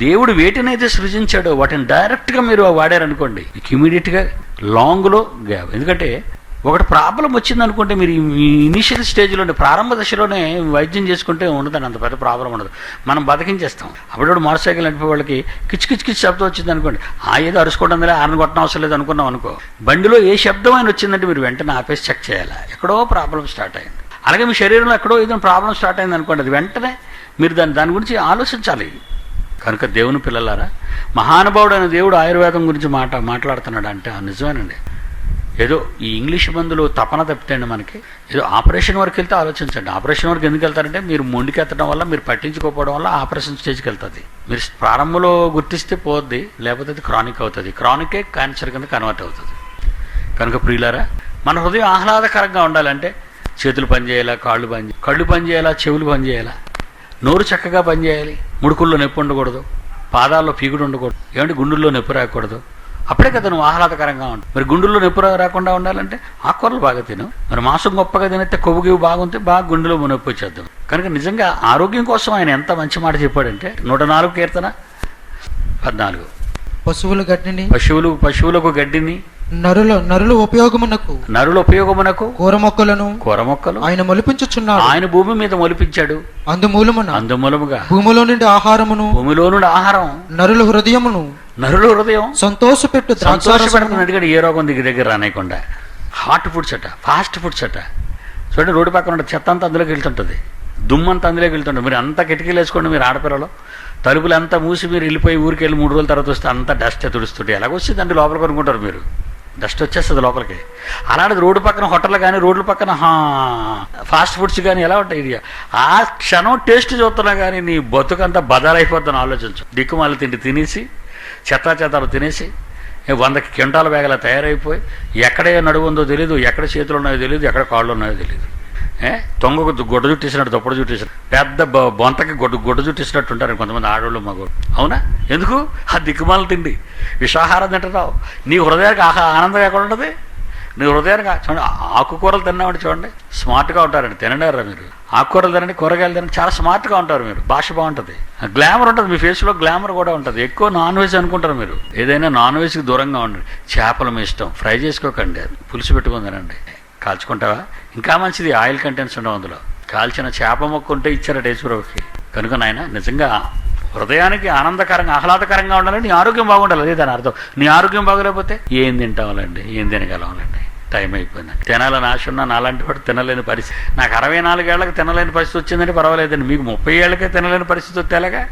దేవుడు వేటినైతే సృజించాడో వాటిని డైరెక్ట్గా మీరు వాడారనుకోండి, ఇమీడియట్గా లాంగ్లో గ్యాప్. ఎందుకంటే ఒకటి ప్రాబ్లం వచ్చింది అనుకుంటే మీరు ఇనిషియల్ స్టేజ్లోనే, ప్రారంభ దశలోనే వైద్యం చేసుకుంటే ఉండదండి, అంత పెద్ద ప్రాబ్లం ఉండదు. మనం బతికించేస్తాం. అప్పుడు మోటార్ సైకిల్ నడిపే వాళ్ళకి కిచ్ కిచ్ కిచ్ శబ్దం వచ్చింది అనుకోండి, ఏదో అరుసుకోవడం లేదా ఆరని కొట్టడం అవసరం లేదు అనుకున్నాం అనుకో, బండిలో ఏ శబ్దం అయినా వచ్చిందంటే మీరు వెంటనే ఆపేసి చెక్ చేయాలి, ఎక్కడో ప్రాబ్లం స్టార్ట్ అయింది. అలాగే మీ శరీరంలో ఎక్కడో ఏదైనా ప్రాబ్లం స్టార్ట్ అయింది అనుకోండి, అది వెంటనే మీరు దాని గురించి ఆలోచించాలి. కనుక దేవుని పిల్లలారా, మహానుభావుడైన దేవుడు ఆయుర్వేదం గురించి మాట్లాడుతున్నాడు అంటే నిజమేనండి. ఏదో ఈ ఇంగ్లీష్ మందులు తపన తప్పితండి మనకి. ఏదో ఆపరేషన్ వరకు వెళ్తే ఆలోచించండి. ఆపరేషన్ వరకు ఎందుకు వెళ్తారంటే మీరు మొండికెత్తడం వల్ల, మీరు పట్టించుకోకపోవడం వల్ల ఆపరేషన్ స్టేజ్కి వెళ్తుంది. మీరు ప్రారంభంలో గుర్తిస్తే పోద్ది, లేకపోతే అది క్రానిక్ అవుతుంది. క్రానికే క్యాన్సర్ కింద కన్వర్ట్ అవుతుంది. కనుక ప్రియులారా, మన హృదయం ఆహ్లాదకరంగా ఉండాలంటే చేతులు పనిచేయాలా, కళ్ళు పనిచేయాలా, చెవులు పనిచేయాలా, నోరు చక్కగా పనిచేయాలి, ముడుకుల్లో నొప్పి ఉండకూడదు, పాదాల్లో పీగుడు ఉండకూడదు, ఏమంటే గుండెల్లో నొప్పి రాకూడదు. అప్పుడే కదా నువ్వు ఆహ్లాదకరంగా ఉంటుంది. మరి గుండెల్లో నొప్పి రాకుండా ఉండాలంటే ఆకుకూరలు బాగా తిను. మరి మాంసం గొప్పగా తినైతే కొవ్వు బాగుంటే బాగా గుండెలో నొప్పి వచ్చేద్దాం. కనుక నిజంగా ఆరోగ్యం కోసం ఆయన ఎంత మంచి మాట చెప్పాడంటే 104 కీర్తన 14, పశువులకు గడ్డిని, నరుల ఉపయోగమునకు కూర మొక్కలు ఆయన మొలిపించుచున్నాడు. ఆయన భూమి మీద మొలిపించాడు. అందుమూలముగా భూమిలో నుండి ఆహారం నరుల హృదయం సంతోషపెడుతుంది. ఎందుకంటే ఏ రోగం దగ్గర రానియకుండా. హాట్ ఫుడ్స్ అట, ఫాస్ట్ ఫుడ్స్ అట. చూడండి, రోడ్డు పక్కన ఉంటే చెత్త అంతా అందులోకి వెళ్తుంటుంది, దుమ్మంతా అందులోకి వెళ్తుంటుంది. మీరు అంతా కిటికీలు వేసుకోండి, మీరు ఆడపిల్లలు తలుపులు అంతా మూసి మీరు వెళ్ళిపోయి ఊరికి వెళ్ళి 3 రోజుల తర్వాత వస్తే అంతా డస్ట్ తుడుస్తుంటే ఎలాగొచ్చింది అంటే లోపల కొనుక్కుంటారు మీరు, డస్ట్ వచ్చేస్తుంది లోపలికి. అలాంటిది రోడ్డు పక్కన హోటళ్ళు కానీ, రోడ్ల పక్కన ఫాస్ట్ ఫుడ్స్ కానీ ఎలా ఉంటాయి? ఇది ఆ క్షణం టేస్ట్ చూస్తున్నా కానీ నీ బతుకంతా బదాలైపోద్దని ఆలోచించు. దిక్కుమాల తిండి తినేసి, చెత్తాలు తినేసి 100 క్వింటాల బ్యాగులా తయారైపోయి, ఎక్కడ నడువు ఉందో తెలియదు, ఎక్కడ చేతులు ఉన్నాయో తెలియదు, ఎక్కడ కాళ్ళు ఉన్నాయో తెలియదు. తొంగకు గుడ్డ చుట్టేసినట్టు, దుప్పడ చుట్టేసినట్టు, పెద్ద బొంతకి గుడ్డ చుట్టేసినట్టు ఉంటారు కొంతమంది ఆడవాళ్ళు మగవాళ్ళు. అవునా? ఎందుకు? ఆ దిక్కుమాల తిండి విషాహారం తింటున్నావు. నీ హృదయానికి ఆనందం ఎక్కడ ఉంటుంది? నీ హృదయానికి చూడండి, ఆకుకూరలు తిన్నామంటే చూడండి స్మార్ట్గా ఉంటారండి. తినడారా మీరు? ఆకుకూరలు తినండి, కూరగాయలు తినండి, చాలా స్మార్ట్గా ఉంటారు మీరు. భాష బాగుంటుంది, గ్లామర్ ఉంటుంది, మీ ఫేస్లో గ్లామర్ కూడా ఉంటుంది. ఎక్కువ నాన్ వెజ్ అనుకుంటారు మీరు. ఏదైనా నాన్ వెజ్కి దూరంగా ఉండండి. చేపలు మీ ఇష్టం, ఫ్రై చేసుకోకండి, అది పులుసు పెట్టుకుందనండి. కాల్చుకుంటావా? ఇంకా మంచిది, ఆయిల్ కంటెంట్స్ ఉండవు అందులో. కాల్చిన చేప మొక్క ఉంటే ఇచ్చారట యేసుప్రభుకి. కనుక నాయన నిజంగా హృదయానికి ఆనందకరంగా, ఆహ్లాదకరంగా ఉండాలి. నీ ఆరోగ్యం బాగుండాలి, అదే దాని అర్థం. నీ ఆరోగ్యం బాగలేకపోతే ఏం తింటావాలండి, ఏం తినగలవాలండి? టైం అయిపోయింది. తినాలని ఆశ ఉన్నా నాలాంటి వాడు తినలేని పరిస్థితి. నాకు 64 ఏళ్ళకి తినలేని పరిస్థితి వచ్చిందంటే పర్వాలేదండి, మీకు 30 ఏళ్ళకే తినలేని పరిస్థితి వస్తే ఎలాగా?